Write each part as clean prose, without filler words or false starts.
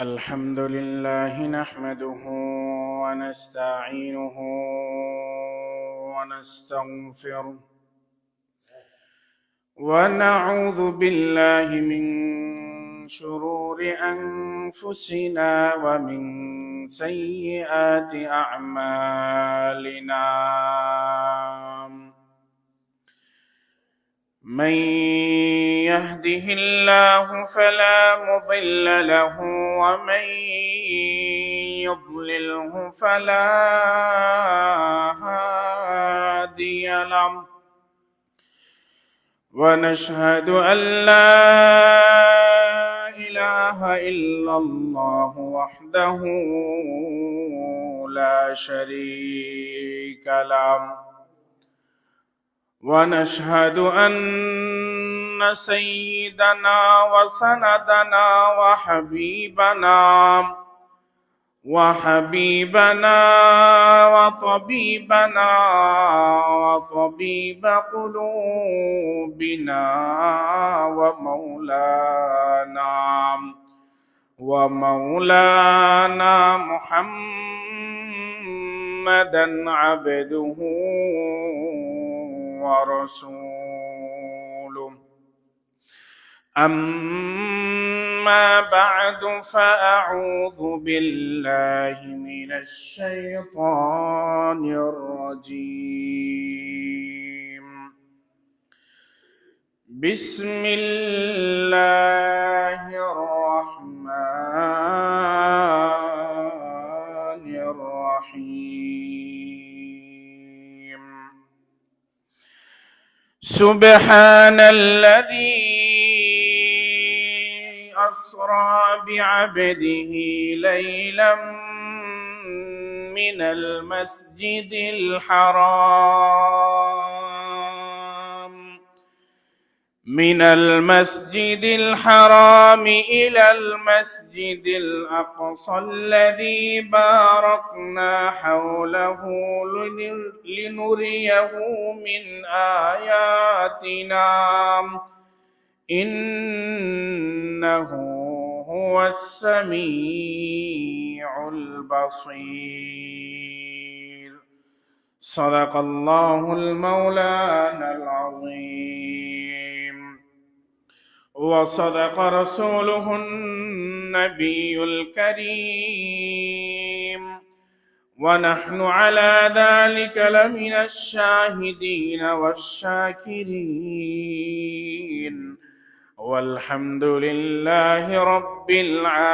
الحمد لله نحمده ونستعينه ونستغفره ونعوذ بالله من شرور أنفسنا ومن سيئات أعمالنا من يهده الله فلا مضل له ومن يضلله فلا هادي له ونشهد أن لا إله إلا الله وحده لا شريك له ونشهد أن سيدنا وسندنا وحبيبنا وطبيبنا وطبيب قلوبنا ومولانا محمدا عبده ورسوله أما بعد فأعوذ بالله من الشيطان الرجيم بسم الله الرحمن الرحيم سبحان الذي أسرى بعبده ليلا من المسجد الحرام إلى المسجد الأقصى الذي باركنا حوله لنريه من آياتنا إنه هو السميع البصير صدق الله المولانا العظيم وصدق رسوله النبي الكريم ونحن على ذلك لمن الشاهدين والشاكرين والحمد لله رب العالمين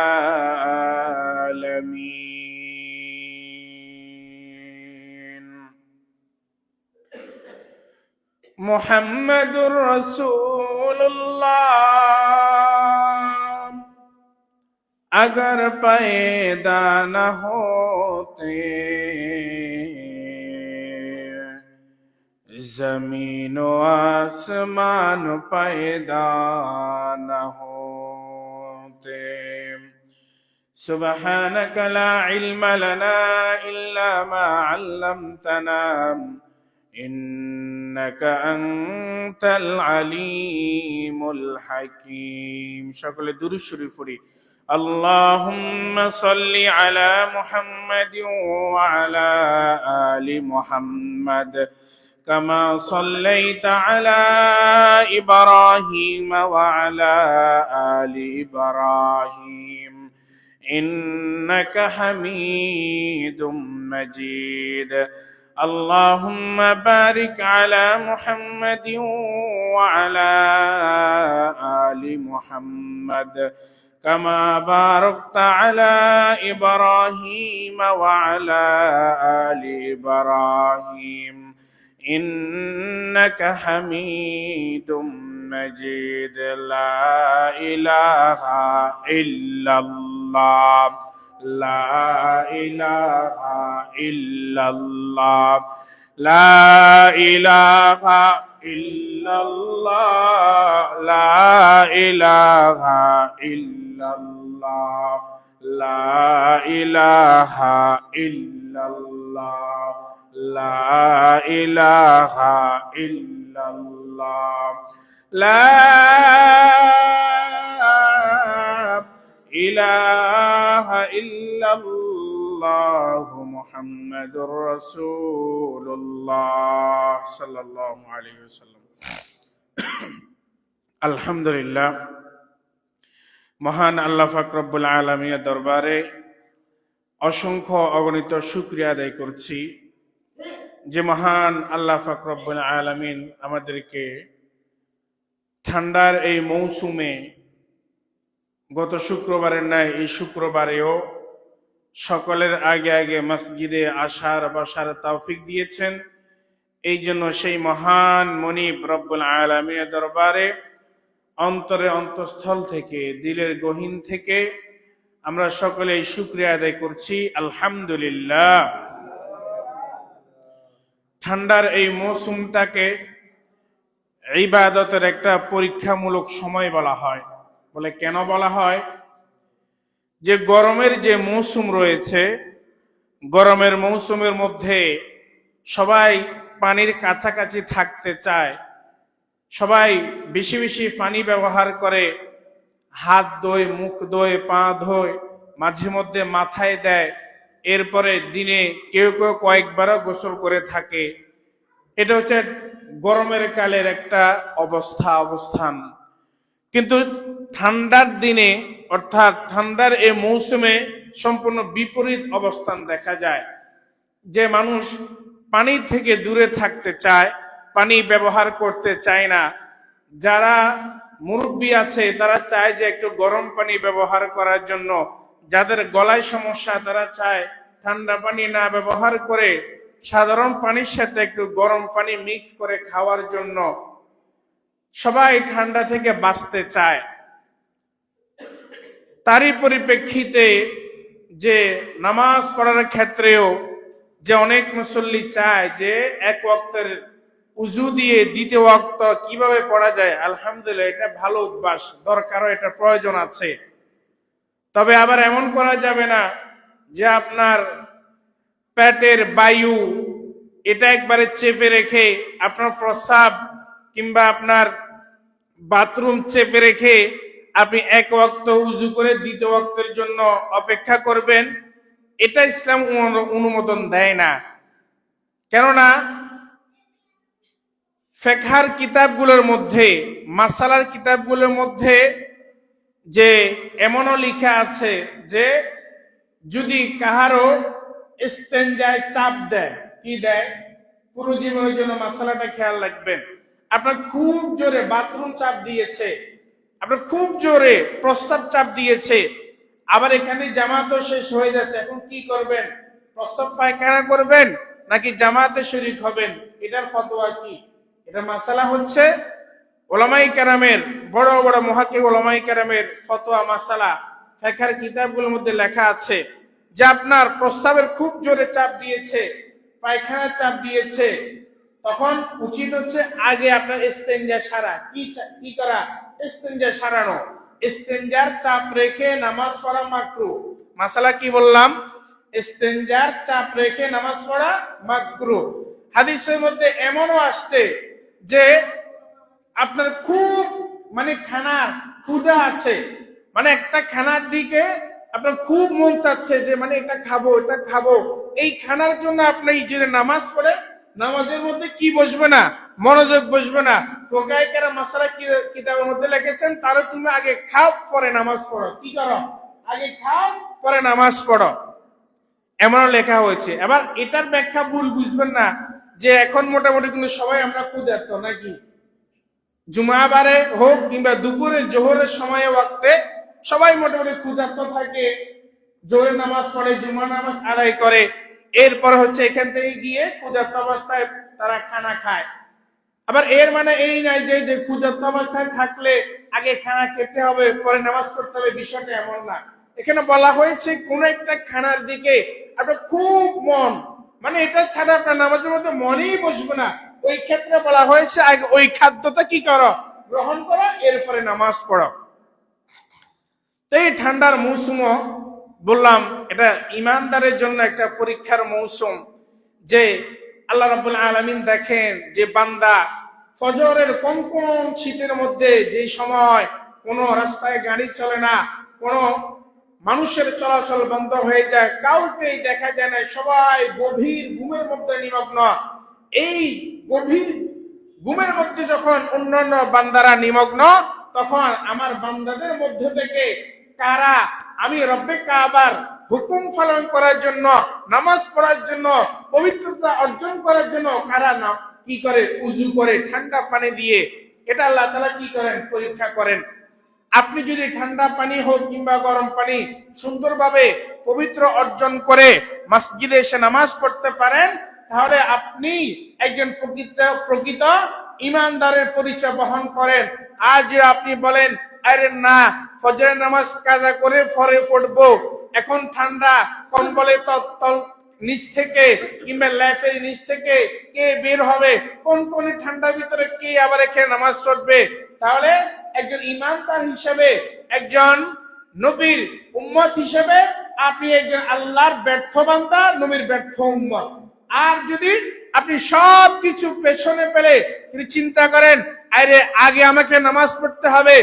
محمد رسول الله अगर पैदा न होते ज़मीन व आसमान पैदा न होते सुब्हानक ला इल्म लना इल्ला मा अल्लमतना إنك أنت العليم الحكيم সকলে দুরূদ শরীফ পড়ি اللهم صل على محمد وعلى آل محمد كما صليت على إبراهيم وعلى آل إبراهيم إنك حميد مجيد اللهم بارك على محمد وعلى آل محمد كما باركت على إبراهيم وعلى آل إبراهيم إنك حميد مجيد لا إله إلا الله لا إله إلا الله لا إله إلا الله لا إله إلا الله لا إله إلا الله لا إله إلا الله লা ইলাহা ইল্লাল্লাহু মুহাম্মাদুর রাসূলুল্লাহ সাল্লাল্লাহু আলাইহি ওয়াসাল্লাম। আলহামদুলিল্লাহ, মহান আল্লাহ পাক রব্বুল আলামিনের দরবারে অসংখ্য অগণিত শুকরিয়া আদায় করছি যে মহান আল্লাহ পাক রব্বুল আলামিন আমাদেরকে ঠান্ডার এই মৌসুমে গত শুক্রবারের ন্যায় এই শুক্রবারেও সকলের আগে আগে মসজিদে আসার বসার তৌফিক দিয়েছেন। এই জন্য সেই মহান মনিব রব্বুল আলামিনের দরবারে অন্তরে অন্তঃস্থল থেকে, দিলের গহীন থেকে আমরা সকলেই শুকরিয়া আদায় করছি, আলহামদুলিল্লাহ। ঠান্ডার এই মৌসুমটাকে ইবাদতের একটা পরীক্ষামূলক সময় বলা হয়। বলে কেন বলা হয়? যে গরমের যে মৌসুম রয়েছে, গরমের মৌসুমের মধ্যে সবাই পানির কাছাকাছি থাকতে চায়, সবাই বেশি বেশি পানি ব্যবহার করে, হাত ধোয়, মুখ ধোয়, পা ধোয়, মাঝে মধ্যে মাথায় দেয়, এরপরে দিনে কেউ কেউ কয়েকবারও গোসল করে থাকে। এটা হচ্ছে গরমের কালের একটা অবস্থান। কিন্তু ঠান্ডার দিনে, অর্থাৎ ঠান্ডার এই মৌসুমে সম্পূর্ণ বিপরীত অবস্থান দেখা যায়। যে মানুষ পানি থেকে দূরে থাকতে চায়, পানি ব্যবহার করতে চায় না, যারা মুরব্বী আছে তারা চায় যে একটু গরম পানি ব্যবহার করার জন্য, যাদের গলায় সমস্যা তারা চায় ঠান্ডা পানি না ব্যবহার করে সাধারণ পানির সাথে একটু গরম পানি মিক্স করে খাওয়ার জন্য সবাই ঠান্ডা থেকে বাঁচতে চায়। তারই পরিপ্রেক্ষিতে যে নামাজ পড়ার ক্ষেত্রেও যে অনেক মুসল্লি চায় যে এক ওয়াক্তের উজু দিয়ে দ্বিতীয় ওয়াক্ত কিভাবে পড়া যায়, আলহামদুলিল্লাহ এটা ভালো অভ্যাস, দরকারও, এটা প্রয়োজন আছে। তবে আবার এমন করা যাবে না যে আপনার পেটের বায়ু এটা একবারে চেপে রেখে, আপনার প্রস্রাব কিংবা আপনার বাথরুম চেপে রেখে আপনি এক ওয়াক্ত উজু করে দ্বিতীয় ওয়াক্তের জন্য অপেক্ষা করবেন, এটা ইসলাম অনুমোদন দেয় না। কেননা ফিকহের কিতাবগুলোর মধ্যে, মাসালার কিতাবগুলোর মধ্যে যে এমনও লেখা আছে যে যদি কাহারও ইস্তেঞ্জায় চাপ দেয়, কি দেয়, পুরো জীবনের জন্য মাসালাটা খেয়াল রাখবেন। আপনার খুব জোরে বাথরুম চাপ দিয়েছে, আপনার খুব জোরে প্রস্রাব চাপ দিয়েছে, আবার এখানে জামাতও শেষ হয়ে যাচ্ছে, এখন কি করবেন? প্রস্রাব পায়খানা করবেন নাকি জামাতে শরীক হবেন? এটার ফতোয়া কি? এটা মাসালা হচ্ছে উলামায়ে কেরামের, বড় বড় মুহাক্কিক উলামায়ে কেরামের ফতোয়া মাসালা ফিকহের কিতাবগুলোর মধ্যে লেখা আছে যে আপনার প্রস্রাবের খুব জোরে চাপ দিয়েছে, পায়খানার চাপ দিয়েছে, তখন উচিত হচ্ছে আগে আপনার ইস্তেঞ্জা সারা। কি করা? ইস্তেঞ্জা সারানো। ইস্তেঞ্জার চাপ রেখে নামাজ পড়া মাকরুহ। মাসালা কি বললাম? ইস্তেঞ্জার চাপ রেখে নামাজ পড়া মাকরুহ। হাদিসের মধ্যে এমনও আসছে যে আপনার খুব খানা ক্ষুধা আছে, একটা খানার দিকে আপনার খুব মন চাচ্ছে যে এটা খাবো, এটা খাবো, এই খানার জন্য আপনি যদি নামাজ পড়ে, নামাজের মধ্যে কি বসবে না? মনোযোগ বসবে না। ফুকাহায়ে কেরাম মাসালা কিতাবের মধ্যে লিখেছেন, তাহলে তুমি আগে খাও পরে নামাজ পড়ো। কি করো? আগে খাও পরে নামাজ পড়ো, এমনও লেখা হয়েছে। এবার এটার ব্যাখ্যা ভুল বুঝবেন না যে এখন মোটামুটি কিন্তু সবাই আমরা ক্ষুধার্ত নাকি, জুমাবারে হোক কিংবা দুপুরে জোহরের সময়ে ওয়াক্তে সবাই মোটামুটি ক্ষুধার্ত থাকে, জোহরের নামাজ পড়ে, জুমা নামাজ আদায় করে, এরপর হচ্ছে এখান থেকে গিয়ে ক্ষুধার্ত অবস্থায় তারা খানা খায়। আবার এর মানে এই নয় যে ক্ষুধার্ত অবস্থায় থাকলে আগে খানা খেতে হবে পরে নামাজ পড়তে হবে, বিষয়টা এমন না। এখানে বলা হয়েছে কোন একটা খানার দিকে আপনার খুব মন, এটা ছাড়া আপনার নামাজের মধ্যে মনেই বসবে না, ওই ক্ষেত্রে বলা হয়েছে আগে ওই খাদ্যটা কি করো? গ্রহণ করো, এরপরে নামাজ পড়ো। এই ঠান্ডার মৌসুমও বললাম এটা ইমানদারের জন্য একটা পরীক্ষার মৌসুম, যে আল্লাহ রাব্বুল আলামিন দেখেন যে বান্দা ফজরের কনকন শীতের মধ্যে যে সময় কোনো রাস্তায় গাড়ি চলে না, কোনো মানুষের চলাচল বন্ধ হয়ে যায়, কাউকেই দেখা যায় না, সবাই গভীর ঘুমের মধ্যে নিমগ্ন। এই গভীর ঘুমের মধ্যে যখন অন্যান্য বান্দারা নিমগ্ন, তখন আমার বান্দাদের মধ্যে থেকে কারা আমি রব্বে কাবার হুকুম পালন করার জন্য, নামাজ পড়ার জন্য, পবিত্রতা অর্জন করার জন্য কারা না কি করে, উজু করে ঠান্ডা পানি দিয়ে, এটা আল্লাহ তাআলা কি করেন, পরীক্ষা করেন। আপনি যদি ঠান্ডা পানি হোক কিংবা গরম পানি সুন্দরভাবে পবিত্র অর্জন করে মসজিদে এসে নামাজ পড়তে পারেন, তাহলে আপনি একজন প্রকৃত ইমানদারের পরিচয় বহন করেন। আর যে আপনি বলেন, আরে না, ফজরের নামাজ কাজা করে পরে পড়বো, এখন ঠান্ডা, কম্বলে তল নিচ থেকে কিংবা ল্যাপের নিচ থেকে কে বের হবে, কোন ঠান্ডার ভিতরে কে আবার এখানে নামাজ পড়বে, তাহলে একজন ইমানদার হিসেবে, একজন নবীর উম্মত হিসেবে আপনি একজন আল্লাহর ব্যর্থ বান্দা, নবীর ব্যর্থ উম্মত। আর যদি আপনি সব কিছু পেছনে ফেলে তিনি চিন্তা করেন, আরে আগে আমাকে নামাজ পড়তে হবে,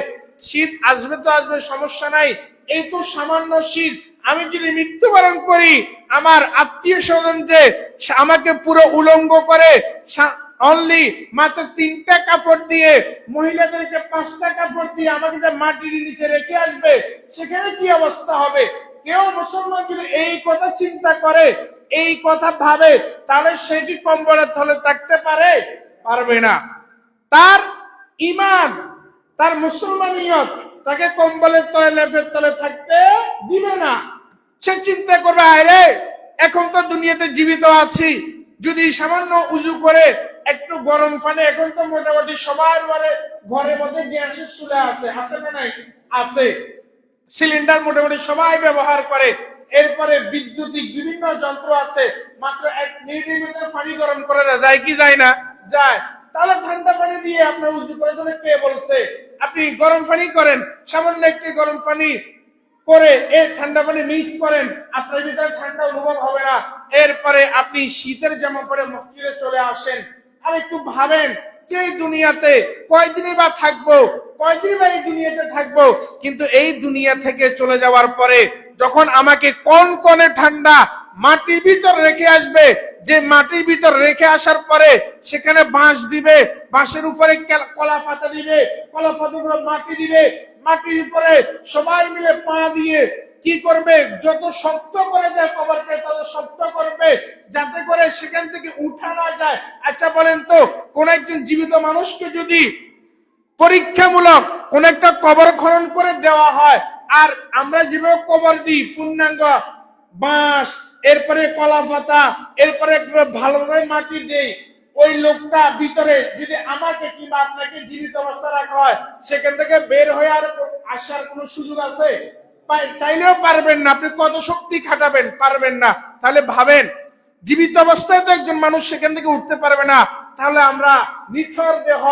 শীত আসবে তো আসবে, সমস্যা নাই, এই তো সামান্য শীত, আমি যদি মৃত্যুবরণ করি, আমার আত্মীয় স্বজন যে আমাকে পুরো উলঙ্গ করে অনলি মাত্র 3টা কাপড় দিয়ে, মহিলাদেরকে 5টা কাপড় দিয়ে আমাকে যে মাটির নিচে রেখে আসবে, সেখানে কি অবস্থা হবে? কেউ মুসলমান যদি এই কথা চিন্তা করে, এই কথা ভাবে, তাহলে সে কি কম্বলের তলে থাকতে পারবে না। তার ঈমান, তার মুসলমানিয়ত তাকে কম্বলের তলে, লেপের তলে থাকতে দিবে না। সে চিন্তা করবে, আরে এখন তো দুনিয়াতে জীবিত আছি, যদি সামান্য উজু করে একটু গরম পানি, এখন তো মোটামুটি সবার ঘরের মধ্যে গ্যাসের চুলা আছে না নাই? আছে। সিলিন্ডার মোটামুটি সবাই ব্যবহার করে। এরপরে বিদ্যুতিক বিভিন্ন যন্ত্র আছে, মাত্র 1 মিনিটের ভিতরে পানি গরম করা যায় কি যায় না? যায়। তাহলে ঠান্ডা পানি দিয়ে আপনার উজু করার জন্য কে বলছে? আপনি গরম পানি করেন, সামান্য একটি গরম পানি করে এই ঠান্ডা পানি মিক্স করেন, আপনার ভিতরে ঠান্ডা অনুভব হবে না। এরপরে আপনি শীতের জামা পরে মসজিদে চলে আসেন। আর একটু ভাবেন যে দুনিয়াতে কয়দিনই বা থাকবো, কয়দিনই বা এই দুনিয়াতে থাকবো, কিন্তু এই দুনিয়া থেকে চলে যাওয়ার পরে যখন আমাকে কনকনে ঠান্ডা মাটির ভিতর রেখে আসবে, যে মাটির ভিতর রেখে আসার পরে সেখানে বাঁশ দিবে, বাঁশের উপরে কলা পাতা দিবে, কলা পাতার উপরে মাটি দিবে, মাটির উপরে সবাই মিলে পা দিয়ে কি করবে, যত শক্ত করে যায় কবরকে তত শক্ত করবে, যাতে করে সেখান থেকে উঠা না যায়। আচ্ছা বলেন তো, কোন একজন জীবিত মানুষকে যদি পরীক্ষামূলক কোন একটা কবর খনন করে দেওয়া হয়, আর আমরা যেভাবে কবর দিই পূর্ণাঙ্গ বাঁশ, এরপরে কলা পাতা, এরপরে ভালোভাবে মাটি দেই, ওই লোকটা ভিতরে যদি আমাকে কিংবা আপনাকে জীবিত অবস্থা রাখা হয়, সেখান থেকে বের হয়ে আর আসার কোনো সুযোগ আছে? চাইলেও পারবেন না। আপনি কত শক্তি খাটাবেন, পারবেন না। তাহলে ভাবেন, জীবিত অবস্থায় তো একজন মানুষ সেখান থেকে উঠতে পারবে না, তাহলে আমরা নিথর দেহ,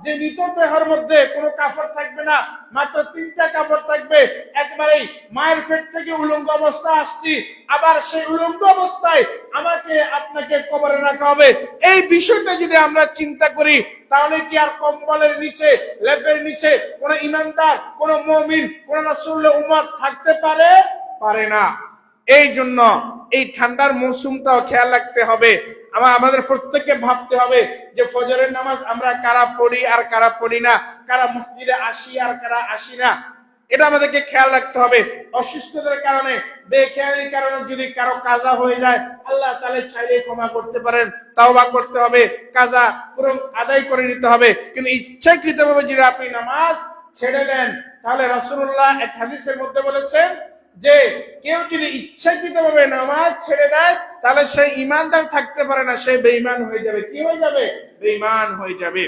যে নিথর দেহের মধ্যে কোনো কাপড় থাকবে না, মাত্র 3টা কাপড় থাকবে, একবারেই মায়ের পেট থেকে উলঙ্গ অবস্থা আসছি, আবার সেই উলঙ্গ অবস্থায় আমাকে আপনাকে কবরে রাখা হবে। এই বিষয়টা যদি আমরা চিন্তা করি, তাহলে কি আর কম্বলের নিচে, লেপের নিচে কোন ইমানদার, কোন মুমিন, কোন রাসূলুল্লাহ উম্মত থাকতে পারে না। এই জন্য এই ঠান্ডার মৌসুমটাও খেয়াল রাখতে হবে। আমাদের প্রত্যেককে ভাবতে হবে যে ফজরের নামাজ আমরা কারা পড়ি আর কারা পড়ি না, কারা মসজিদে আসি আর কারা আসি না, এটা আমাদেরকে খেয়াল রাখতে হবে। অসুস্থতার কারণে, বেখেয়ালির কারণে যদি কারো কাজা হয়ে যায়, আল্লাহ তাআলা চাইলে ক্ষমা করতে পারেন, তাওবা করতে হবে, কাজা পুরো আদায় করে নিতে হবে। কিন্তু ইচ্ছাকৃতভাবে যদি আপনি নামাজ ছেড়ে দেন, তাহলে রাসূলুল্লাহ এক হাদিসের মধ্যে বলেছেন যে কেউ যদি ইচ্ছাকৃতভাবে নামাজ ছেড়ে দেয়, তাহলে সে ইমানদার থাকতে পারে না, সে বেঈমান হয়ে যাবে। কি হয়ে যাবে? বেঈমান হয়ে যাবে।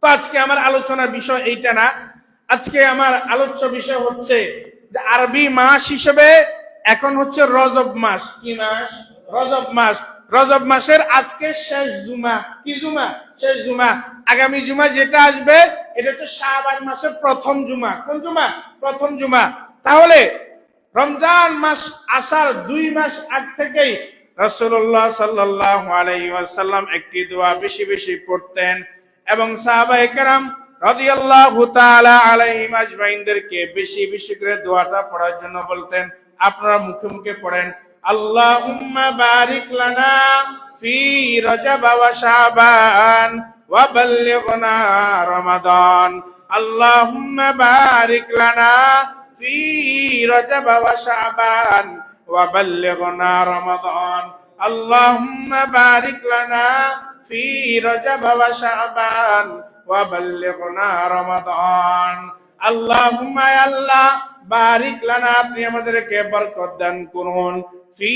তো আজকে আমার আলোচনার বিষয় এইটা না। আজকে আমার আলোচ্য বিষয় হচ্ছে যে আরবি মাস হিসেবে এখন হচ্ছে রজব মাস। কি মাস? রজব মাস। রজব মাসের আজকে শেষ জুমা। কি জুমা? শেষ জুমা। আগামী জুমা যেটা আসবে, এটা হচ্ছে শাবান মাসের প্রথম জুমা। কোন জুমা? প্রথম জুমা। তাহলে রমজান মাস আসার 2 মাস আগ থেকেই রাসূলুল্লাহ সাল্লাল্লাহু আলাইহি ওয়াসাল্লাম একটি দোয়া বেশি বেশি পড়তেন। এবং সাহাবায়ে কেরাম রাদিয়াল্লাহু তাআলা আলাইহিম আজমাইনদেরকে বেশি বেশি করে দোয়াটা পড়ার জন্য বলতেন। আপনারা মুখে মুখে পড়েন, আল্লাহুম্মা বারিক লানা ফি রজব ওয়া শাবান ওয়া বাল্লিগনা রমাদান। আল্লাহুম্মা বারিক লানা ফি রজব ওয়া শাবান ওয়া বাল্লিগনা রমাদান। আল্লাহুম্মা বারিক লানা ফি রজব ওয়া শাবান ওয়া বাল্লিগনা রমাদান। আল্লাহুম্মা আল্লাহ বারিক লানা, আপনি আমাদেরকে বরকত দান করুন, ফি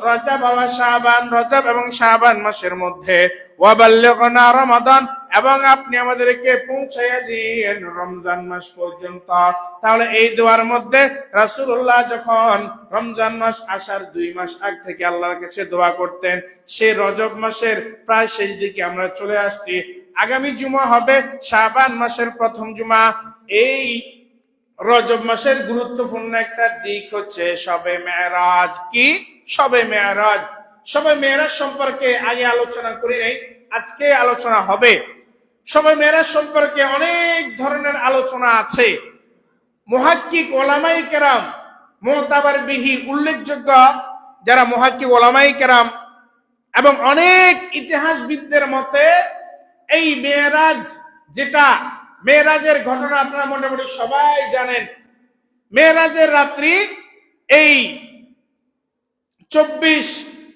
রজব ওয়া শাবান, রজব এবং শাবান মাসের মধ্যে, ওয়া বাল্লিগনা রমাদান, এবং আপনি আমাদেরকে পৌঁছায়া দিন রমজান মাস পর্যন্ত। তাহলে এই দোয়ার মধ্যে রাসূলুল্লাহ যখন রমজান মাস আসার 2 মাস আগ থেকে আল্লাহর কাছে দোয়া করতেন, সেই রজব মাসের প্রায় শেষ দিকে আমরা চলে আসছি। আগামী জুমা হবে শাবান মাসের প্রথম জুমা। এই রজব মাসের গুরুত্বপূর্ণ একটা দিক হচ্ছে শবে মেরাজ। কি শবে মেরাজ? শবে মেরাজ সম্পর্কে আগে আলোচনা করি নাই, আজকে আলোচনা হবে। শবে মেরাজ সম্পর্কে অনেক ধরনের আলোচনা আছে। মুহাক্কিক ওলামায়ে কেরাম, মুতাবার বিহি উল্লেখযোগ্য যারা মুহাক্কিক ওলামায়ে কেরাম এবং অনেক ইতিহাসবিদদের মতে এই মেরাজ, যেটা মেরাজের ঘটনা আপনারা মোটামুটি সবাই জানেন। মেরাজের রাত্রি এই 24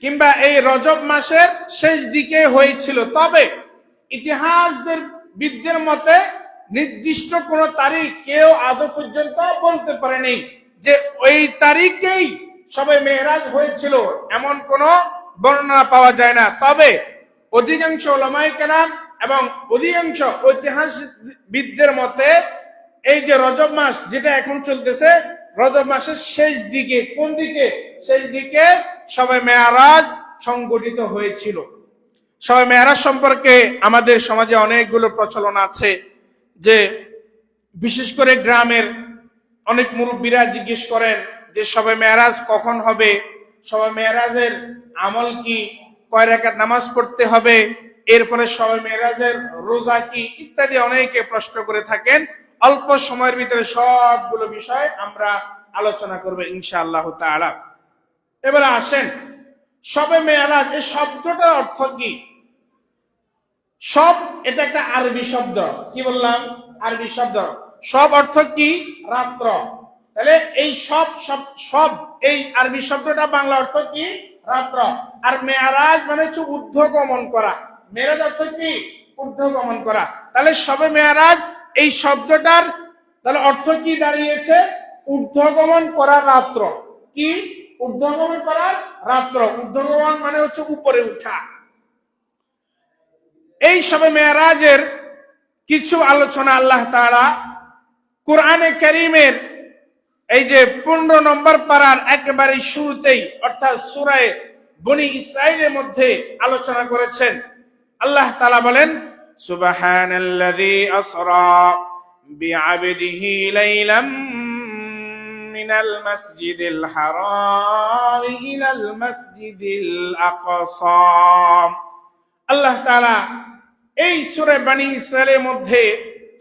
কিংবা এই রজব মাসের শেষ দিকে হয়েছিল। তবে ইতিহাসবিদদের মতে নির্দিষ্ট কোন তারিখ কেউ আদৌ পর্যন্ত বলতে পারেনি যে ওই তারিখেই সবে মেরাজ হয়েছিল, এমন কোন বর্ণনা পাওয়া যায় না। তবে অধিকাংশ উলামায়ে কেরাম এবং অধিকাংশ ইতিহাসবিদদের মতে এই যে রজব মাস যেটা এখন চলতেছে, রজব মাসের শেষ দিকে, কোন দিকে? শেষ দিকে শবে মেরাজ সংগঠিত হয়েছিল। শবে মেরাজ সম্পর্কে আমাদের সমাজে অনেকগুলো প্রচলন আছে, যে বিশেষ করে গ্রামের অনেক মুরব্বীরা জিজ্ঞেস করেন যে শবে মেরাজ কখন হবে, শবে মেরাজের আমল কি, কয় রাকাত নামাজ পড়তে হবে, এরপরে শবে মেরাজের রোজা কি, ইত্যাদি অনেকে প্রশ্ন করে থাকেন। অল্প সময়ের ভিতরে সবগুলো বিষয় আমরা আলোচনা করব ইনশাআল্লাহ তাআলা। এবারে আসেন, শবে মেরাজ এই শব্দটার অর্থ কি? সব, এটা একটা আরবি শব্দ। কি বললাম? আরবি শব্দ। সব অর্থ কি? রাত্র। তাহলে এই সব এই আরবি শব্দটা বাংলা অর্থ কি? রাত্র। আর মেরাজ মানে হচ্ছে ঊর্ধ্বগমন করা। মেরাজ অর্থ কি? ঊর্ধ্বগমন করা। তাহলে শবে মেরাজ এই শব্দটার তাহলে অর্থ কি দাঁড়িয়েছে? ঊর্ধ্বগমন করার রাত্র। কি? ঊর্ধ্বগমন করার রাত্র। ঊর্ধ্বগমন মানে হচ্ছে উপরে উঠা। এই শবে মেরাজের কিছু আলোচনা আল্লাহ তাআলা কোরআনে কারীমের এই যে 15 নম্বর পারার একেবারে শুরুতেই, অর্থাৎ সূরা বনী ইসরাঈলের মধ্যে আলোচনা করেছেন। আল্লাহ তাআলা বলেন, সুবহানাল্লাযী আসরা বিআবদিহি লাইলাম মিনাল মাসজিদিল হারাম ইলাল মাসজিদিল আকসা। আল্লাহ তাআলা এই সূরা বনী ইসরাঈলের মধ্যে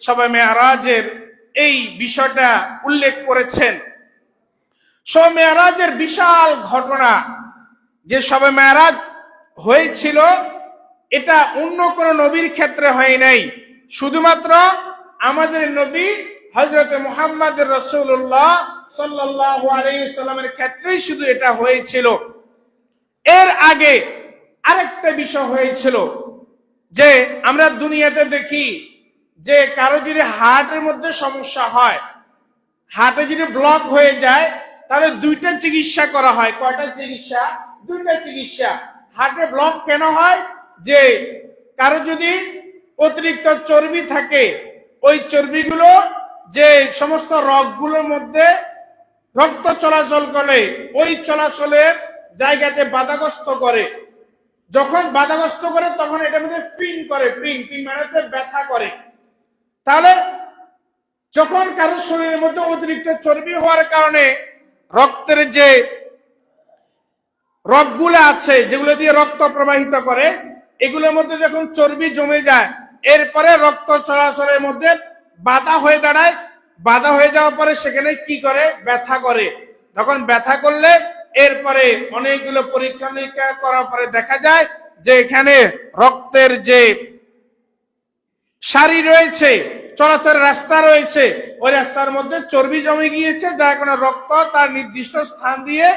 শবে মেরাজের এই বিষয়টা উল্লেখ করেছেন। শবে মেরাজের বিশাল ঘটনা, যে শবে মেরাজ হয়েছিল, এটা অন্য কোন নবীর ক্ষেত্রে হয় নাই, শুধুমাত্র আমাদের নবী হযরত মুহাম্মদ রাসূলুল্লাহ সাল্লাল্লাহু আলাইহি সাল্লামের ক্ষেত্রেই শুধু এটা হয়েছিল। এর আগে আরেকটা বিষয় হয়েছিল, যে আমরা দুনিয়াতে দেখি যে কারো যদি হার্টের মধ্যে সমস্যা হয়, হার্টে যদি ব্লক হয়ে যায়, তাহলে 2টা চিকিৎসা করা হয়। কয়টা চিকিৎসা? 2টা চিকিৎসা। হার্টে ব্লক কেন হয়? যে কারো যদি অতিরিক্ত চর্বি থাকে, ওই চর্বিগুলো যে সমস্ত রগগুলোর মধ্যে রক্ত চলাচল করে, ওই চলাচলের জায়গাতে বাধাগ্রস্ত করে। যখন বাধাগ্রস্ত করে তখন এটার মধ্যে পিন করে, পিন মানে ব্যথা করে। তাহলে যখন কারো শরীরের মধ্যে অতিরিক্ত চর্বি হওয়ার কারণে রক্তের যে রগগুলো আছে, যেগুলো দিয়ে রক্ত প্রবাহিত করে, এগুলোর মধ্যে যখন চর্বি জমে যায়, এরপরে রক্ত চলাচলের মধ্যে বাধা হয়ে দাঁড়ায়। বাধা হয়ে যাওয়ার পরে সেখানে কি করে, ব্যথা করে। তখন ব্যথা করলে এরপরে অনেকগুলো পরীক্ষা নিরীক্ষা করার পরে দেখা যায় যে এখানে রক্তের যে সারি রয়েছে, চলাচলের রাস্তা রয়েছে, ওই রাস্তার মধ্যে চর্বি জমে গিয়েছে, যার কারণে রক্ত তার নির্দিষ্ট স্থান দিয়ে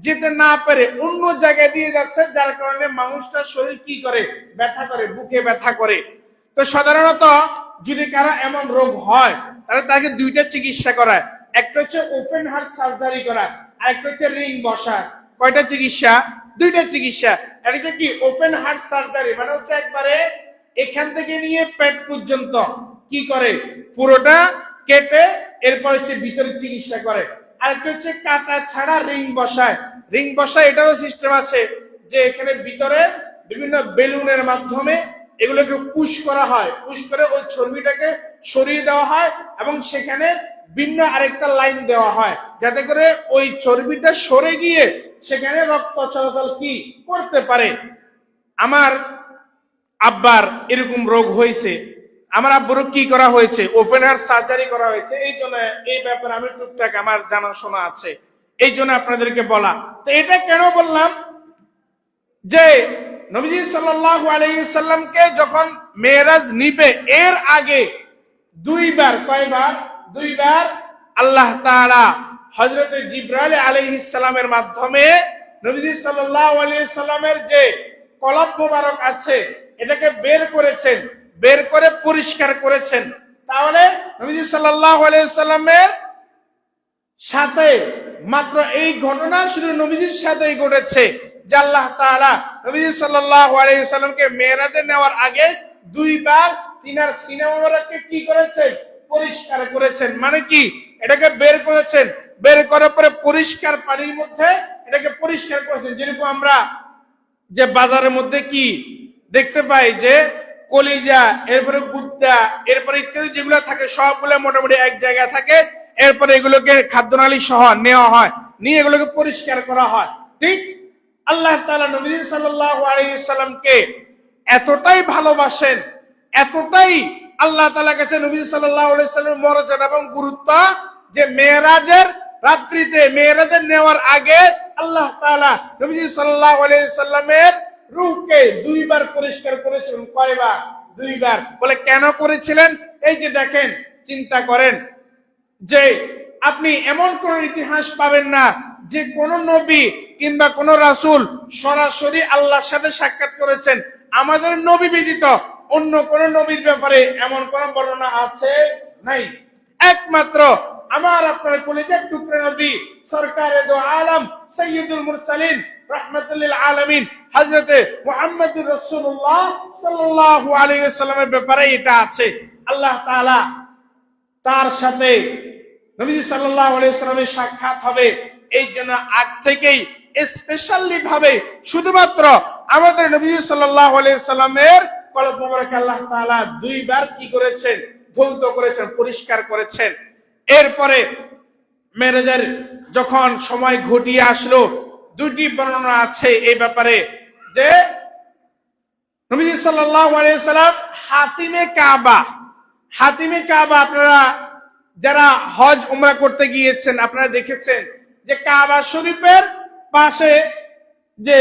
যেতে না পারে অন্য জায়গায় দিয়ে যাচ্ছে, যার কারণে মানুষটার শরীর কি করে, ব্যথা করে, বুকে ব্যথা করে। তো সাধারণত যদি কারো এমন রোগ হয় তাহলে তাকে দুইটা চিকিৎসা করায়, একটা হচ্ছে ওপেন হার্ট সার্জারি করা, আর একটা হচ্ছে রিং বসা। কয়টা চিকিৎসা? দুইটা চিকিৎসা। একটা হচ্ছে কি ওপেন হার্ট সার্জারি, মানে হচ্ছে একবারে এখান থেকে নিয়ে পেট পর্যন্ত কি করে, পুরোটা কেটে এরপর হচ্ছে ভিতরে চিকিৎসা করে। আরেকটা হচ্ছে কাটা ছাড়া রিং বসায়। রিং বসায় এটারও সিস্টেম আছে যে এখানে ভিতরে বিভিন্ন বেলুনের মাধ্যমে এগুলোকে পুশ করা হয়, পুশ করে ওই চর্বিটাকে সরিয়ে দেওয়া হয় এবং সেখানে ভিন্ন আরেকটা লাইন দেওয়া হয় যাতে করে ওই চর্বিটা সরে গিয়ে সেখানে রক্ত চলাচল কি করতে পারে। আমার আব্বার এরকম রোগ হয়েছে, আমার আব্বুরও কি করা হয়েছে, ওপেন হার্ট সার্জারি করা হয়েছে। এই জন্য এই ব্যাপারে আমি টুকটাক আমার জানাশোনা আছে, এই জন্য আপনাদেরকে বলা। তো এটা কেন বললাম যে নবীজি সাল্লাল্লাহু আলাইহি সাল্লামকে যখন মেরাজ নিবে এর আগে দুইবার, কয়বার? দুইবার আল্লাহ তাআলা হযরত জিবরাইল আলাইহিস সালামের মাধ্যমে নবীজি সাল্লাল্লাহু আলাইহি সাল্লামের যে কলব মোবারক আছে এটাকে বের করেছেন, বের করে পরিষ্কার করেছেন। তাহলে নবীজি সাল্লাল্লাহু আলাইহি সাল্লামের সাথে মাত্র এই ঘটনা শুধু নবীজির সাথেই ঘটেছে যে আল্লাহ তাআলা নবীজি সাল্লাল্লাহু আলাইহি সাল্লামকে মেরাজে নেওয়ার আগে দুইবার তিনার সিনা মোবারককে কি করেছেন, পরিষ্কার করেছেন। মানে কি, এটাকে বের করেছেন, বের করার পরে পরিষ্কার পানির মধ্যে এটাকে পরিষ্কার করেছেন। যেরকম আমরা যে বাজারের মধ্যে কি দেখতে পাই যে কলিজা, এরপরে গুদ্দা, এরপরে ইত্যাদি যেগুলো থাকে সবগুলো মোটামুটি এক জায়গায় থাকে, এরপরে এগুলোকে খাদ্যনালী সহ নেওয়া হয়, নিয়ে এগুলোকে পরিষ্কার করা হয়। ঠিক আল্লাহ তাআলা নবী সাল্লাল্লাহু আলাইহি সাল্লামকে এতটাই ভালোবাসেন, এতটাই আল্লাহ তাআলার কাছে নবী সাল্লাল্লাহু আলাইহি সাল্লামের মর্যাদা এবং গুরুত্ব যে মেরাজের রাত্রিতে, মেরাজের নেওয়ার আগে আল্লাহ তাআলা নবী সাল্লাল্লাহু আলাইহি সাল্লামের রূহকে দুইবার পরিষ্কার করেছিলেন। কয়বার? দুইবার। বলে কেন করেছিলেন? এই যে দেখেন, চিন্তা করেন যে আপনি এমন কোন ইতিহাস পাবেন না যে কোন নবী কিংবা কোন রাসূল সরাসরি আল্লাহর সাথে সাক্ষাৎ করেছেন। আমাদের নবী ব্যতীত অন্য কোন নবীর ব্যাপারে এমন কোন বর্ণনা আছে নাই। একমাত্র আমার আপনার কলিজার টুকরা নবী সরকারে দো আলম সাইয়্যিদুল মুরসালিন রাহমাতুল লিল আলামিন হযরতে মুহাম্মদুর রাসূলুল্লাহ সাল্লাল্লাহু আলাইহি ওয়াসাল্লামের ব্যাপারে এটা আছে। আল্লাহ তাআলা তার সাথে নবী সাল্লাল্লাহু আলাইহি ওয়াসাল্লামের সাক্ষাৎ হবে, এই জন্য আগ থেকেই স্পেশালি ভাবে শুধুমাত্র আমাদের নবী সাল্লাল্লাহু আলাইহি ওয়াসাল্লামের কলব মোবারক আল্লাহ তাআলা দুইবার কি করেছেন, ধৌত করেছেন, পরিষ্কার করেছেন। এরপরে মেরাজের যখন সময় ঘটিয়ে আসলো, দুটি বর্ণনা আছে এই ব্যাপারে যে নবী সাল্লাল্লাহু আলাইহি ওয়াসাল্লাম হাতিমে কাবা, হাতিমে কাবা আপনারা যারা হজ উমরা করতে গিয়েছেন আপনারা দেখেছেন যে কাবা শরীফের পাশে যে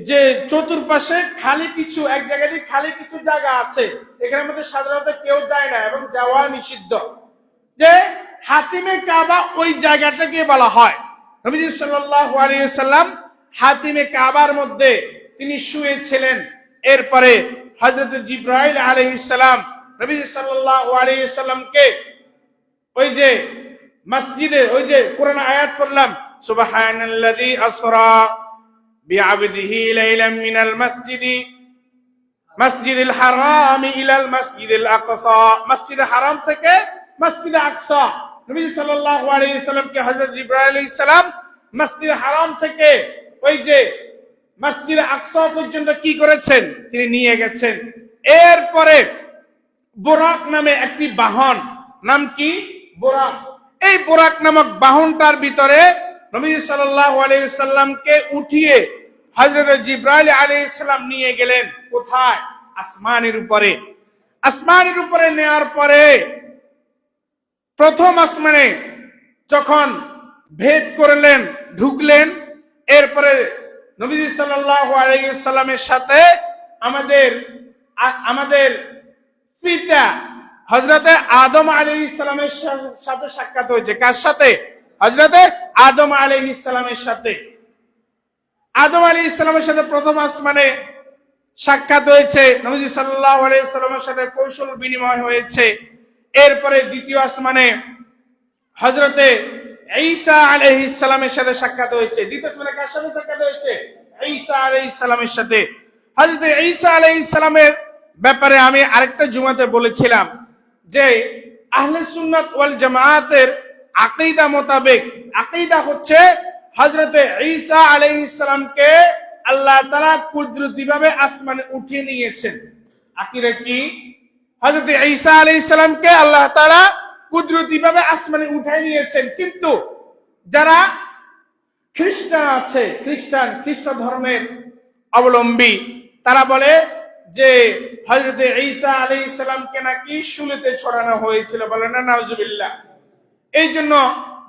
যে চতুর্পাশে খালি কিছু এক জায়গায় খালি কিছু জায়গা আছে, এখানের মধ্যে সাধারণত কেউ যায় না এবং যাওয়া নিষিদ্ধ। যে হাতিমে কাবা ওই জায়গাটাকে বলা হয়। নবী সাল্লাল্লাহু আলাইহি ওয়াসাল্লাম হাতিমে কাবার মধ্যে তিনি শুয়েছিলেন। এরপরে হযরত জিবরাইল আলাইহিস সালাম নবী সাল্লাল্লাহু আলাইহি ওয়াসাল্লামকে ওই যে মসজিদে, ওই যে কোরআন আয়াত পড়লাম, সুবহানাল্লাযী আসরা বিআবদিহি লাইলাম মিনাল মাসজিদিল হারাম ইলাল মাসজিদিল আকসা, মসজিদে হারাম থেকে মসজিদে আকসা। নবী সাল্লাল্লাহু আলাইহি ওয়াসাল্লামকে হযরত জিবরাইল আলাইহিস সালাম মসজিদে হারাম থেকে ওই যে মসজিদে আকসা পর্যন্ত কি করেছেন, তিনি নিয়ে গেছেন। এরপরে বুরাক নামে একটি বাহন, নাম কি? বুরাক। এই বুরাক নামক বাহনটার ভিতরে নবী সাল্লাল্লাহু আলাইহি ওয়াসাল্লামকে উঠিয়ে হযরত জিবরাইল আলাইহিস সালাম নিয়ে গেলেন। কোথায়? আসমানের উপরে। আসমানের উপরে নেওয়ার পরে প্রথম আসমানে যখন ভেদ করলেন, ঢুকলেন, এরপরে নবীজি সাল্লাল্লাহু আলাইহি ওয়াসাল্লামের সাথে আমাদের পিতা হযরতে আদম আলাইহিস সালামের সাথে সাক্ষাৎ হয়েছে। কার সাথে? হযরতে আদম আলাইহিস সালামের সাথে। আদম আলাইহিস সালামের সাথে প্রথম আসমানে সাক্ষাৎ হয়েছে, নবীজি সাল্লাল্লাহু আলাইহি ওয়াসাল্লামের সাথে কৌশল বিনিময় হয়েছে। এরপরে দ্বিতীয় আসমানে হযরতে ঈসা আলাইহিস সালামের সাথে সাক্ষাৎ হয়েছে। দ্বিতীয় আসমানে কার সাথে সাক্ষাৎ হয়েছে? ঈসা আলাইহিস সালামের সাথে। হযরতে ঈসা আলাইহিস সালামের ব্যাপারে আমি আরেকটা জুমাতে বলেছিলাম যে আহলে সুন্নাত ওয়াল জামায়াতের আকীদা মোতাবেক, আকীদা হচ্ছে হযরতে ঈসা আলাইহিস সালামকে আল্লাহ তাআলা কুদরতিভাবে আসমানে উঠিয়ে নিয়েছেন। আকীদা কি? হযরতে ঈসা আলাইহিস সালামকে আল্লাহ তাআলা কুদরতিভাবে আসমানে উঠায় নিয়েছেন। কিন্তু যারা খ্রিস্টান আছে, খ্রিস্ট ধর্মের অবলম্বী, তারা বলে যে হযরতে ঈসা আলাইহিস সালামকে নাকি শুলিতে ছড়ানো হয়েছিল। বলে না নাউজুবিল্লাহ। এই জন্য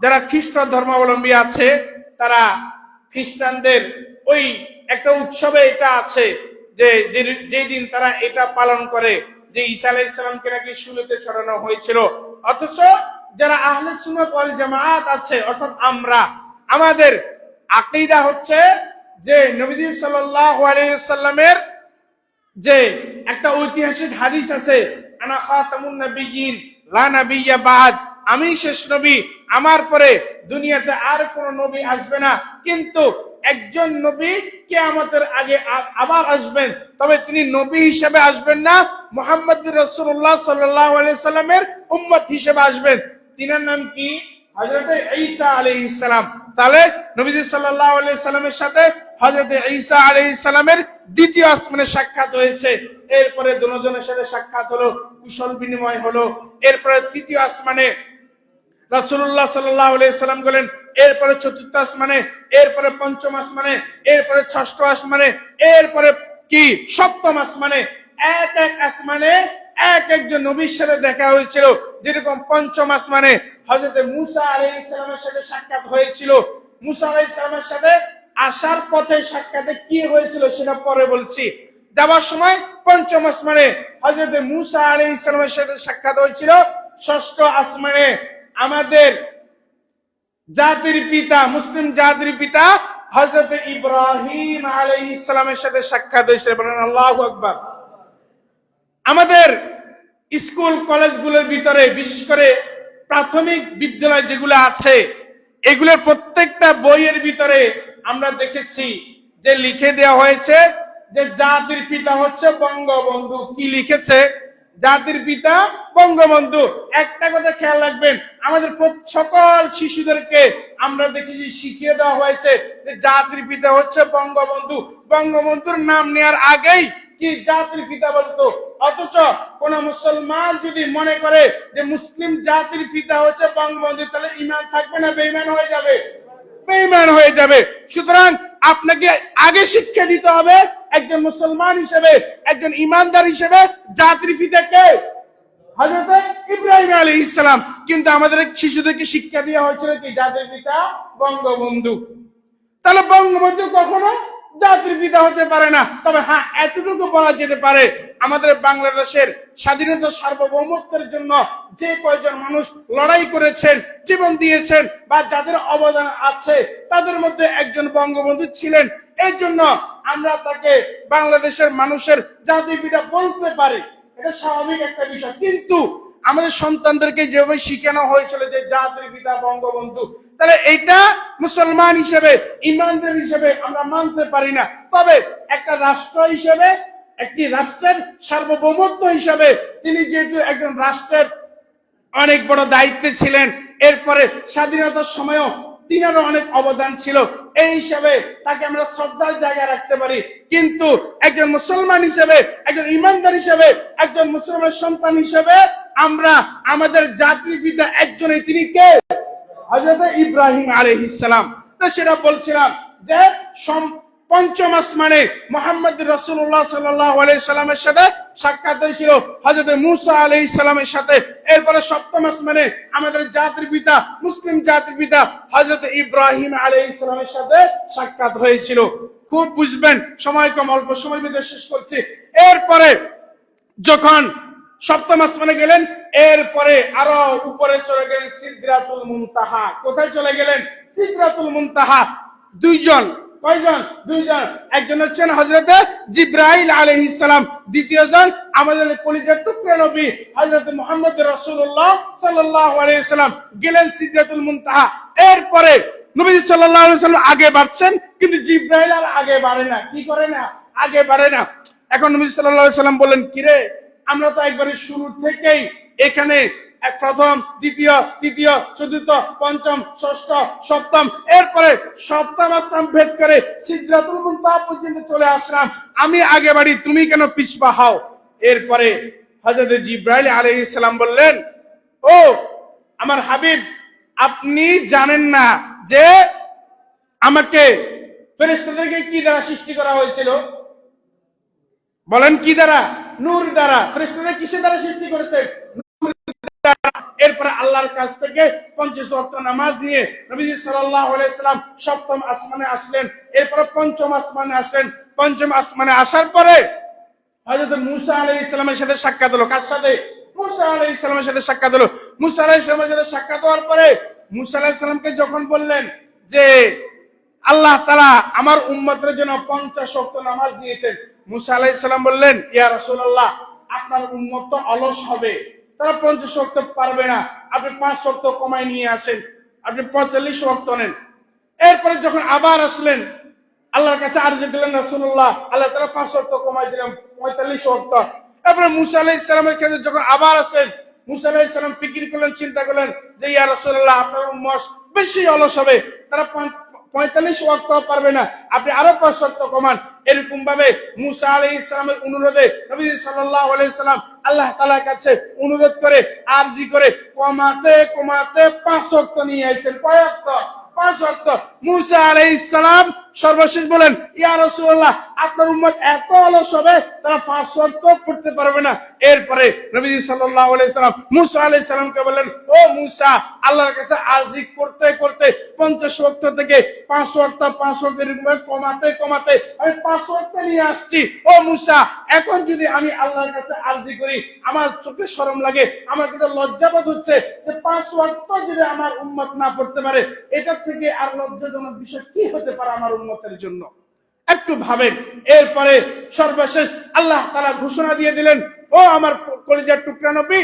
যারা খ্রিস্ট ধর্মাবলম্বী আছে তারা খ্রিস্টানদের ওই একটা উৎসবে এটা আছে যে যেদিন তারা এটা পালন করে যে ঈসা আলাইহিস সালামকে নাকি শুলিতে ছড়ানো হয়েছিল। অথচ যারা আহলে সুন্নাত ওয়াল জামায়াত আছে, অর্থাৎ আমরা, আমাদের আকীদা হচ্ছে যে নবীজি সাল্লাল্লাহু আলাইহি ওয়াসাল্লামের যে একটা ঐতিহাসিক হাদিস আছে, আনা খাতামুন নাবিয়্যিন লা নাবিয়্যা বাদ, আমি শেষ নবী, আমার পরে দুনিয়াতে আর কোন নবী আসবে না, কিন্তু একজন নবী কিয়ামতের আগে আবার আসবেন, তবে তিনি নবী হিসেবে আসবেন না, মুহাম্মদুর রাসূলুল্লাহ সাল্লাল্লাহু আলাইহি সাল্লামের উম্মত হিসেবে আসবেন। তিনার নাম কি? হযরতে ঈসা আলাইহিস সালাম। তাহলে নবীজি সাল্লাল্লাহু আলাইহি সাল্লামের সাথে হযরতে ঈসা আলাইহিস সালামের দ্বিতীয় আসমানে সাক্ষাৎ হয়েছে। এরপরে দুজনের সাথে সাক্ষাৎ হলো, কুশল বিনিময় হলো। এরপরে তৃতীয় আসমানে রাসূলুল্লাহ সাল্লাল্লাহু আলাইহি সাল্লাম গেলেন, এরপরে চতুর্থ আসমানে, এরপরে পঞ্চম আসমানে, এরপরে ষষ্ঠ আসমানে, এরপরে কি সপ্তম আসমানে। এক এক আসমানে এক একজন নবীর সাথে দেখা হয়েছিল। যেরকম পঞ্চম আসমানে হযরতে মুসা আলাইহিস সালামের সাথে সাক্ষাৎ হয়েছিল। মুসা আলাইহিস সালামের সাথে আসার পথে সাক্ষাতে কি হয়েছিল সেটা পরে বলছি। যাওয়ার সময় পঞ্চম আসমানে হযরতে মুসা আলাইহিস সালামের সাথে সাক্ষাৎ হয়েছিল। ষষ্ঠ আসমানে আমাদের জাতির পিতা, মুসলিম জাতির পিতা হযরতে ইব্রাহিম আলাইহিস সালামের সাথে সাক্ষাৎ হয়েছে। বলেন আল্লাহু আকবার। আমাদের স্কুল কলেজগুলোর ভিতরে, বিশেষ করে প্রাথমিক বিদ্যালয় যেগুলো আছে, এগুলোর প্রত্যেকটা বইয়ের ভিতরে আমরা দেখেছি যে লিখে দেওয়া হয়েছে যে জাতির পিতা হচ্ছে বঙ্গবন্ধু। কি লিখেছে? জাতির পিতা বঙ্গবন্ধু। একটা কথা খেয়াল রাখবেন, আমাদের সকল শিশুদেরকে আমরা দেখেছি শিখিয়ে দেওয়া হয়েছে যে জাতির পিতা হচ্ছে বঙ্গবন্ধু। বঙ্গবন্ধুর নাম নেওয়ার আগেই কি জাতির পিতা বলতো। অথচ কোন মুসলমান যদি মনে করে যে মুসলিম জাতির পিতা হচ্ছে বঙ্গবন্ধু, তাহলে ঈমান থাকবে না বেঈমান হয়ে যাবে? বেঈমান হয়ে যাবে। সুতরাং আপনাকে আগে শিক্ষা দিতে হবে একজন মুসলমান হিসেবে, একজন ঈমানদার হিসেবে, জাতির পিতা কে? হযরত ইব্রাহিম আলাইহিস সালাম। কিন্তু আমাদের শিশুদেরকে শিক্ষা দেওয়া হয়েছিল কি? জাতির পিতা বঙ্গবন্ধু। তাহলে বঙ্গবন্ধু কখনো জাতির পিতা হতে পারে না। তবে হ্যাঁ, এতটুকু বলা যেতে পারে, আমাদের বাংলাদেশের স্বাধীনতা সার্বভৌমত্বের জন্য যে কয়জন মানুষ লড়াই করেছেন, জীবন দিয়েছেন, বা যাদের অবদান আছে, তাদের মধ্যে একজন বঙ্গবন্ধু ছিলেন। এই জন্য আমরা তাকে বাংলাদেশের মানুষের জাতির পিতা বলতে পারি, এটা স্বাভাবিক একটা বিষয়। কিন্তু আমাদের সন্তানদেরকে যেভাবে শিখানো হয়েছিল যে জাতির পিতা বঙ্গবন্ধু, তাহলে এটা মুসলমান হিসেবে, ইমানদার হিসেবে আমরা মানতে পারি না। তবে একটা রাষ্ট্র হিসেবে, একটি রাষ্ট্রের সার্বভৌমত্ব হিসেবে তিনি যেহেতু একজন রাষ্ট্রের অনেক বড় দায়িত্বে ছিলেন, এরপরে স্বাধীনতার সময়ও তিনারও অনেক অবদান ছিল, এই হিসাবে তাকে আমরা শ্রদ্ধার জায়গায় রাখতে পারি। কিন্তু একজন মুসলমান হিসেবে, একজন ইমানদার হিসেবে, একজন মুসলমান সন্তান হিসেবে আমরা আমাদের জাতির পিতা একজনই, তিনি কে? হযরত ইব্রাহিম আলাইহিস সালাম। তো সেটা বলছিলাম যে পঞ্চম আসমানে মুহাম্মদ রাসূলুল্লাহ সাল্লাল্লাহু আলাইহি সাল্লামের সাথে সাক্ষাৎ হয়েছিল হযরত মূসা আলাইহিস সালামের সাথে। এরপরে সপ্তম আসমানে আমাদের জাতির পিতা, মুসলিম জাতির পিতা হযরত ইব্রাহিম আলাইহিস সালামের সাথে সাক্ষাৎ হয়েছিল। খুব বুঝবেন, সময় কম, অল্প সময়ের মধ্যে শেষ করছি। এরপরে যখন সপ্তম আসমানে গেলেন, এরপরে আরো উপরে চলে গেলেন সিদরাতুল মুনতাহা। কোথায় চলে গেলেন? সিদরাতুল মুনতাহা। দুইজন, কয়জন? দুইজন। একজন হচ্ছেন হযরতে জিবরাইল আলাইহিস সালাম, দ্বিতীয়জন আমাদের কলিজার টুকরা নবী হযরত মুহাম্মদ রাসূলুল্লাহ সাল্লাল্লাহু আলাইহি সাল্লাম গেলেন সিদরাতুল মুনতাহা। এরপরে নবী সাল্লাল্লাহু আলাইহি সাল্লাম আগে বাড়ছেন, কিন্তু জিবরাইল আর আগে বাড়ে না। কি করে না? আগে বাড়ে না। এখন নবী সাল্লাল্লাহু আলাইহি সাল্লাম বললেন, কিরে, আমরা তো একবারে শুরু থেকেই এখানে প্রথম, দ্বিতীয়, তৃতীয়, চতুর্থ, পঞ্চম, ষষ্ঠ, সপ্তম, এরপরে সপ্তম আসলাম ভেদ করে সিদরাতুল মুনতাহা পর্যন্ত চলে আসলাম। আমি আগে বাড়ি, তুমি কেন পিছপা হও? এরপরে হযরত জিবরাইল আলাইহিস সালাম বললেন, ও আমার হাবিব, আপনি জানেন না যে আমাকে ফেরেশতাদেরকে কি দ্বারা সৃষ্টি করা হয়েছিল? বলেন কি দ্বারা? নূর দ্বারা। ফেরেশতাদের কিসের দ্বারা সৃষ্টি করেছে? এরপরে আল্লাহর কাছ থেকে 50 ওয়াক্ত নামাজ নিয়ে নবী সাল্লাল্লাহু আলাইহি সাল্লাম সপ্তম আসমানে আসলেন। এরপরে পঞ্চম আসমানে আসলেন। পঞ্চম আসমানে আসার পরে হযরত মূসা আলাইহিস সালামের সাথে সাক্ষাৎ হলো। কার সাথে? মূসা আলাইহিস সালামের সাথে সাক্ষাৎ হলো। মূসা আলাইহিস সালামের সাথে সাক্ষাৎ হওয়ার পরে মূসা আলাইহিস সালামকে যখন বললেন যে আল্লাহ তাআলা আমার উম্মতের জন্য 50 ওয়াক্ত নামাজ দিয়েছেন, মূসা আলাইহিস সালাম বললেন, ইয়া রাসূলুল্লাহ, আপনার উম্মত তো অলস হবে, তারা 50 ওয়াক্ত পারবে না, আপনি 5 ওয়াক্ত কমায় নিয়ে আসেন, আপনি 45 ওয়াক্ত নেন। এরপরে যখন আবার আসলেন, আল্লাহর কাছে আরজি দিলেন, রাসূলুল্লাহ, আল্লাহ তাআলা 5 ওয়াক্ত কমায় দিলেন, 45 ওয়াক্ত। এরপরে মূসা আলাইহিস সালামের কাছে যখন আবার আসেন, মূসা আলাইহিস সালাম ফিকির করলেন, চিন্তা করলেন যে ইয়া রাসূলুল্লাহ, আপনার উম্মত বেশি অলস হবে, তারা 45 ওয়াক্ত পারবে না, আপনি আরো 5 ওয়াক্ত কমান। এরকম ভাবে মূসা আলাইহিস সালামের অনুরোধে নবী সাল্লাল্লাহু আলাইহি সাল্লাম আল্লাহ তাআলার কাছে অনুরোধ করে, আরজি করে কমাতে কমাতে 5 ওয়াক্ত নিয়ে আইছেন। কয় ওয়াক্ত? 5 ওয়াক্ত। মূসা আলাইহিস সালাম সর্বশেষ বলেন, ইয়া রাসূলুল্লাহ, আপনার উম্মত এত অলস হবে, তারা 5 ওয়াক্ত পড়তে পারবে না। এরপরে নবী সাল্লাল্লাহু আলাইহি সাল্লাম মূসা আলাইহিস সালামকে বললেন, ও মূসা, আল্লাহর কাছে আরজি করতে করতে 50 ওয়াক্ত থেকে 5 ওয়াক্ত 5 ওয়াক্ত এরকম কমাতে কমাতে আমি 5 ওয়াক্ত নিয়ে আসছি। ও মূসা, এখন যদি আমি আল্লাহর কাছে আরজি করি, আমার চোখে শরম লাগে, আমার কাছে লজ্জাবোধ হচ্ছে যে 5 ওয়াক্ত যদি আমার উম্মত না পড়তে পারে, এটা থেকে আর লজ্জাজনক বিষয় কি হতে পারে আমার উম্মতের জন্য? একটু ভাবেন। এরপরে সর্বশেষ আল্লাহ তাআলা ঘোষণা দিয়ে দিলেন, ও আমার কলিজার টুকরা নবী,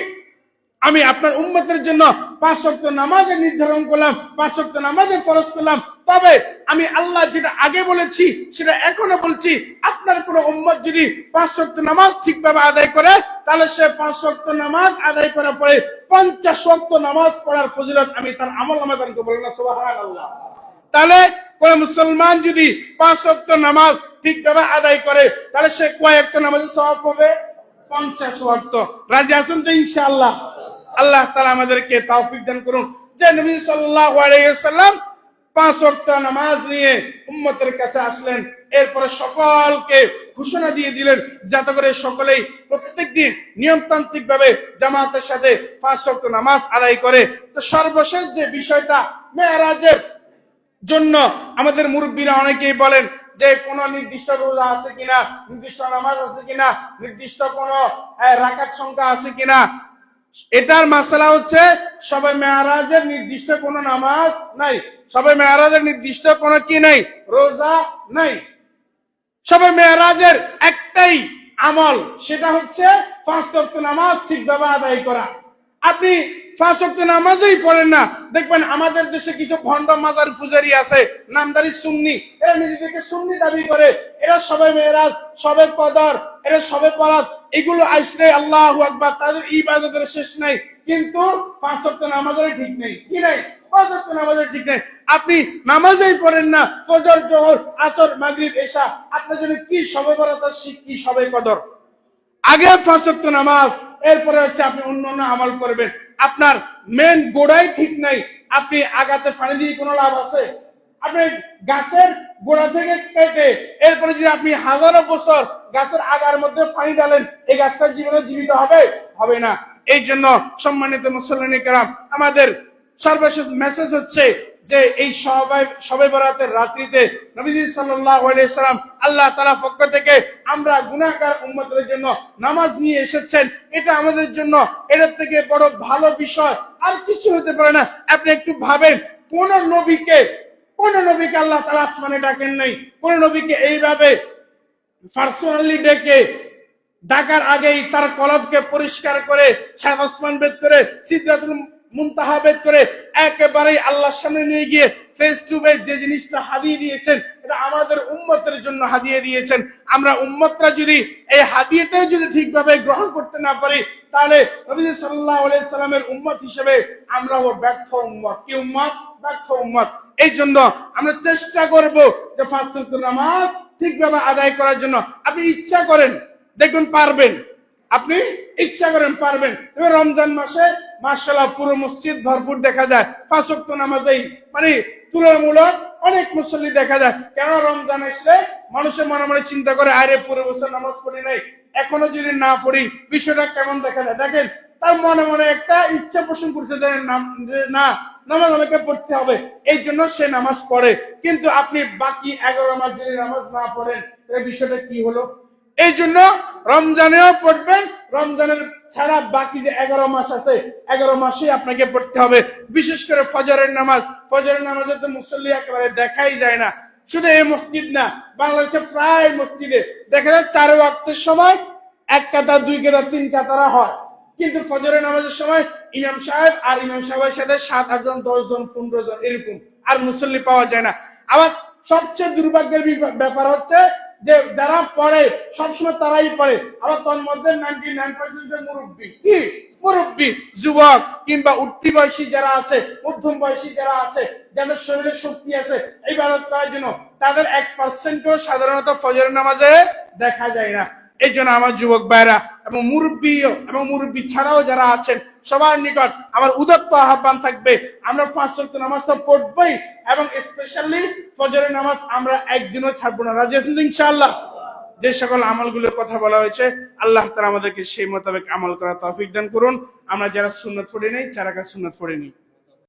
আমি আপনার উম্মতের জন্য 5 ওয়াক্ত নামাজের নির্ধারণ করলাম, 5 ওয়াক্ত নামাজের ফরজ করলাম। তবে আমি আল্লাহ যেটা আগে বলেছি সেটা এখনো বলছি, আপনার কোন উম্মত যদি 5 ওয়াক্ত নামাজ ঠিকভাবে আদায় করে, তাহলে সে 5 ওয়াক্ত নামাজ আদায় করার পরে 50 ওয়াক্ত নামাজ পড়ার ফজিলত আমি তার আমলনামায় দান করব। না সুবহানাল্লাহ। তাহলে কোন মুসলমান যদি 5 ওয়াক্ত নামাজ ঠিকভাবে আদায় করে, তাহলে সে কয় ওয়াক্ত নামাজের সওয়াব পাবে? 50 ওয়াক্ত। রাজি আছেন তো ইনশাআল্লাহ? আল্লাহ তাআলা আমাদেরকে তৌফিক দান করুন যে নবী সাল্লাল্লাহু আলাইহি ওয়াসাল্লাম 5 ওয়াক্ত নামাজ নিয়ে উম্মতের কাছে আসলেন। এরপরে সকলকে ঘোষণা দিয়ে দিলেন যাতে করে সকলেই প্রত্যেকদিন নিয়মতান্ত্রিক ভাবে জামাতের সাথে 5 ওয়াক্ত নামাজ আদায় করে। তো সর্বশেষ যে বিষয়টা, মেরাজের জন্য আমাদের মুরব্বীরা অনেকেই বলেন যে কোন নির্দিষ্ট রোজা আছে কিনা, নির্দিষ্ট নামাজ আছে কিনা, নির্দিষ্ট কোন রাকাত সংখ্যা আছে কিনা। এটার মাসলা হচ্ছে সবে মেরাজের নির্দিষ্ট কোন নামাজ নাই, সবে মেরাজের নির্দিষ্ট কোন কি নাই, রোজা নাই। সবে মেরাজের একটাই আমল, সেটা হচ্ছে 5 ওয়াক্ত নামাজ ঠিকভাবে আদায় করা। আপনি 5 ওয়াক্ত নামাজই পড়েন না, দেখবেন আমাদের দেশে কিছু ভণ্ড মাজার পূজারি আছে, নামদারি সুন্নি, এরা নিজেদেরকে সুন্নি দাবি করে, এরা সবে মেরাজ, সবে কদর, এরা সবে বরাত, এগুলো আইসরে আল্লাহু আকবার, তাদের ইবাদতের শেষ নাই, কিন্তু 5 ওয়াক্ত নামাজের ঠিক নেই। কি নাই? 5 ওয়াক্ত নামাজের ঠিক নেই। আপনি নামাজই পড়েন না, ফজর, জোহর, আসর, মাগরিব, এশা, আপনার জন্য কি সবে বরাত আর কি সবে কদর? আগে 5 ওয়াক্ত নামাজ, এরপরে হচ্ছে আপনি অন্যান্য আমল করবেন। আপনার মেন গোড়াই ঠিক নাই, আপনি আগাতে পানি দিয়ে কোনো লাভ আছে? আপনি গাছের গোড়া থেকে কেটে এরপরে যদি আপনি হাজারো বছর গাছের আগার মধ্যে পানি ডালেন, এই গাছটা জীবনে জীবিত হবে? হবে না। এই জন্য সম্মানিত মুসল্লিনে কেরাম, আমাদের সর্বশেষ মেসেজ হচ্ছে যে এই শবে বরাতের রাত্রিতে নবীজি সাল্লাল্লাহু আলাইহি সাল্লাম আল্লাহ তাআলার পক্ষ থেকে আমরা গুনাহগার উম্মতের জন্য নামাজ নিয়ে এসেছেন। এটা আমাদের জন্য এর থেকে বড় ভালো বিষয় আর কিছু হতে পারে না। আপনি একটু ভাবেন, কোন নবীকে আল্লাহ তাআলা আসমানে ডাকেন নাই, কোন নবীকে এইভাবে পার্সোনালি ডেকে ডাকার আগেই তার কলবকে পরিষ্কার করে সাত আসমান ভেদ করে সিদরাতুল মুনতাহা ভেদ করে একেবারেই আল্লাহর সামনে নিয়ে গিয়ে ফেস টু ফেস যে জিনিসটা হাদিয়ে দিয়েছেন, এটা আমাদের উম্মতের জন্য হাদিয়ে দিয়েছেন। আমরা উম্মতরা যদি এই হাদিয়াটাই যদি ঠিকভাবে গ্রহণ করতে না পারি, তাহলে নবী সাল্লাল্লাহু আলাইহি সাল্লামের উম্মত হিসেবে আমরা ব্যর্থ উম্মত। কি উম্মত? ব্যর্থ উম্মত। এই জন্য আমরা চেষ্টা করব যে পাঁচ ওয়াক্ত নামাজ ঠিকভাবে আদায় করার জন্য। আপনি ইচ্ছা করেন, দেখুন পারবেন, আপনি ইচ্ছা করেন পারবেন। এবার রমজান মাসে মাশাআল্লাহ পুরো মসজিদ ভরপুর দেখা যায়, পাঁচ ওয়াক্ত নামাজেই মানে তুলনামূলক অনেক মুসল্লি দেখা যায়। কেন? রমজান আসলে মানুষের মনে মনে চিন্তা করে, আরে পুরো বছর নামাজ পড়ি নাই, এখনো যদি না পড়ি বিষয়টা কেমন দেখা যায়। দেখেন, তার মনে মনে একটা ইচ্ছা পোষণ করছে যে না, নামাজ আমাকে পড়তে হবে, এই জন্য সে নামাজ পড়ে। কিন্তু আপনি বাকি 11 মাস যদি নামাজ না পড়েন, এই বিষয়টা কি হলো? এই জন্য রমজানেও পড়বেন, রমজানের ছাড়া বাকি যে 11 মাস আছে 11 মাসে আপনাকে পড়তে হবে। বিশেষ করে ফজরের নামাজে তো মুসল্লি একেবারে দেখাই যায় না। শুধু এই মসজিদ না, বাংলাদেশে প্রায় মসজিদে দেখা যায় 4 ওয়াক্তের সময় 1 কাতার 2 কাতার 3 কাতারা হয়, কিন্তু ফজরের নামাজের সময় ইমাম সাহেবের সাথে 7 8 জন 10 জন 15 জন এরকম, আর মুসল্লি পাওয়া যায় না। আবার সবচেয়ে দুর্ভাগ্যের ব্যাপার হচ্ছে যে যারা পড়ে সবসময় তারাই পড়ে, আবার তার মধ্যে 99% মুরব্বী যুবক কিংবা উঠতি বয়সী যারা আছে, মধ্যম বয়সী যারা আছে, যাদের শরীরে শক্তি আছে ইবাদত করার জন্য, তাদের 1%কেও সাধারণত ফজরের নামাজে দেখা যায় না। এই জন্য আমার যুবক ভাইরা এবং মুরব্বী ছাড়াও যারা আছেন সবার নিকট আমার উদাত্ত আহ্বান থাকবে, আমরা 5 ওয়াক্ত নামাজ তো পড়বই এবং স্পেশালি ফজরের নামাজ আমরা একদিনও ছাড়বো না। রাজি আছেন ইনশাআল্লাহ? যে সকল আমলগুলোর কথা বলা হয়েছে আল্লাহ তাআলা আমাদেরকে সেই মোতাবেক আমল করার তৌফিক দান করুন। আমরা যারা সুন্নাত পড়ি নাই 4 রাকাত সুন্নাত পড়ে নিই।